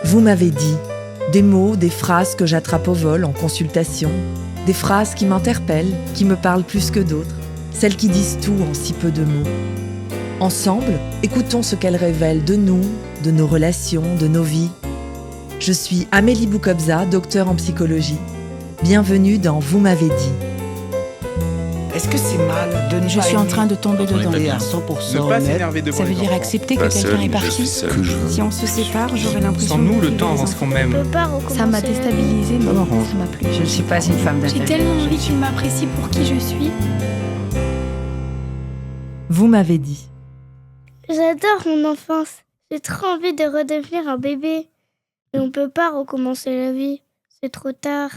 Vous m'avez dit des mots, des phrases que j'attrape au vol en consultation, des phrases qui m'interpellent, qui me parlent plus que d'autres, celles qui disent tout en si peu de mots. Ensemble, écoutons ce qu'elles révèlent de nous, de nos relations, de nos vies. Je suis Amélie Boukobza, docteure en psychologie. Bienvenue dans Vous m'avez dit. Est-ce que c'est mal de ne Je pas suis en aimer train de tomber dedans. et à 100% Ne pas honnête? s'énerver devant Ça veut les dire enfants. accepter que Pas quelqu'un seul, est je parti. suis seul. Si on se sépare, j'aurais l'impression Sans nous, de le vivre temps les avance enfants. quand même. Ça m'a déstabilisée, mais ça m'a plu. Je ne suis pas une femme J'ai d'affaires. tellement envie qu'il m'apprécie pour qui je suis. Vous m'avez dit. J'adore mon enfance. J'ai trop envie de redevenir un bébé. Mais on peut pas recommencer la vie. C'est trop tard.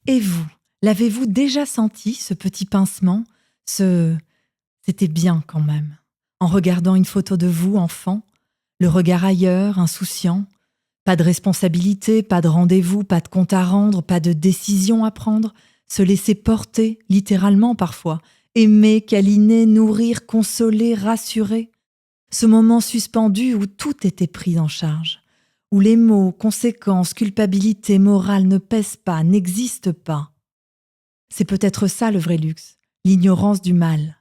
Et vous, l'avez-vous déjà senti, ce petit pincement, C'était bien quand même. En regardant une photo de vous, enfant, le regard ailleurs, insouciant, pas de responsabilité, pas de rendez-vous, pas de compte à rendre, pas de décision à prendre, se laisser porter, littéralement parfois, aimer, câliner, nourrir, consoler, rassurer. Ce moment suspendu où tout était pris en charge, où les mots, conséquences, culpabilité, morale ne pèsent pas, n'existent pas. C'est peut-être ça le vrai luxe, l'ignorance du mal.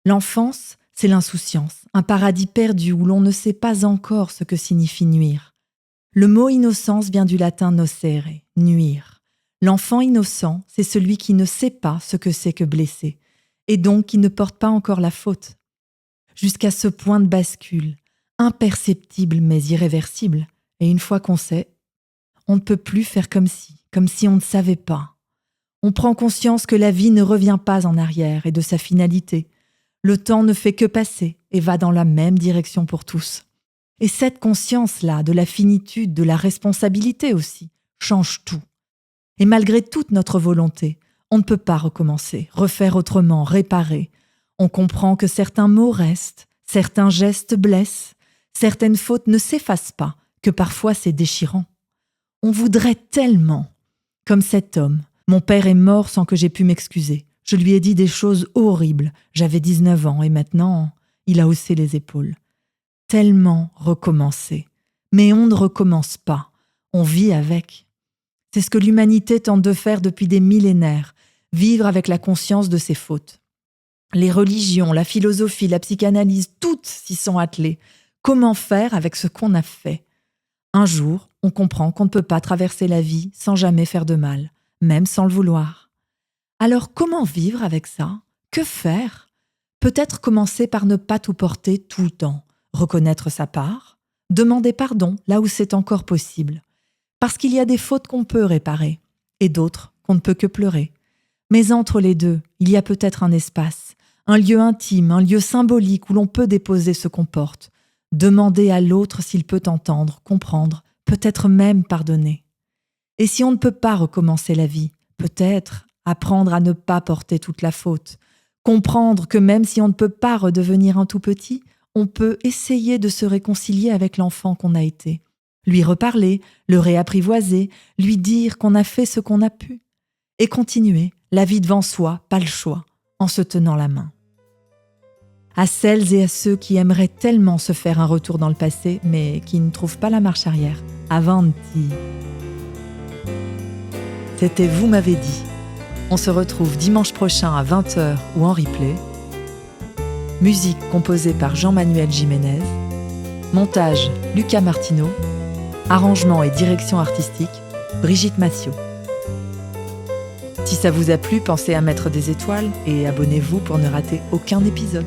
L'enfance, c'est l'insouciance, un paradis perdu où l'on ne sait pas encore ce que signifie nuire. Le mot innocence vient du latin nocere, nuire. L'enfant innocent, c'est celui qui ne sait pas ce que c'est que blesser, et donc qui ne porte pas encore la faute. Jusqu'à ce point de bascule, imperceptible mais irréversible, et une fois qu'on sait, on ne peut plus faire comme si on ne savait pas. On prend conscience que la vie ne revient pas en arrière et de sa finalité. Le temps ne fait que passer et va dans la même direction pour tous. Et cette conscience-là, de la finitude, de la responsabilité aussi, change tout. Et malgré toute notre volonté, on ne peut pas recommencer, refaire autrement, réparer. On comprend que certains mots restent, certains gestes blessent, certaines fautes ne s'effacent pas, que parfois c'est déchirant. On voudrait tellement, comme cet homme. Mon père est mort sans que j'aie pu m'excuser. Je lui ai dit des choses horribles. J'avais 19 ans et maintenant, il a haussé les épaules. Tellement recommencer. Mais on ne recommence pas. On vit avec. C'est ce que l'humanité tente de faire depuis des millénaires. Vivre avec la conscience de ses fautes. Les religions, la philosophie, la psychanalyse, toutes s'y sont attelées. Comment faire avec ce qu'on a fait ? Un jour, on comprend qu'on ne peut pas traverser la vie sans jamais faire de mal, même sans le vouloir. Alors comment vivre avec ça ? Que faire ? Peut-être commencer par ne pas tout porter tout le temps, reconnaître sa part, demander pardon là où c'est encore possible. Parce qu'il y a des fautes qu'on peut réparer, et d'autres qu'on ne peut que pleurer. Mais entre les deux, il y a peut-être un espace, un lieu intime, un lieu symbolique où l'on peut déposer ce qu'on porte, demander à l'autre s'il peut entendre, comprendre, peut-être même pardonner. Et si on ne peut pas recommencer la vie, peut-être apprendre à ne pas porter toute la faute, comprendre que même si on ne peut pas redevenir un tout petit, on peut essayer de se réconcilier avec l'enfant qu'on a été, lui reparler, le réapprivoiser, lui dire qu'on a fait ce qu'on a pu, et continuer la vie devant soi, pas le choix, en se tenant la main. À celles et à ceux qui aimeraient tellement se faire un retour dans le passé, mais qui ne trouvent pas la marche arrière, avanti. C'était Vous m'avez dit. On se retrouve dimanche prochain à 20h ou en replay. Musique composée par Jean-Manuel Jiménez. Montage Lucas Martineau. Arrangement et direction artistique Brigitte Massiot. Si ça vous a plu, pensez à mettre des étoiles et abonnez-vous pour ne rater aucun épisode.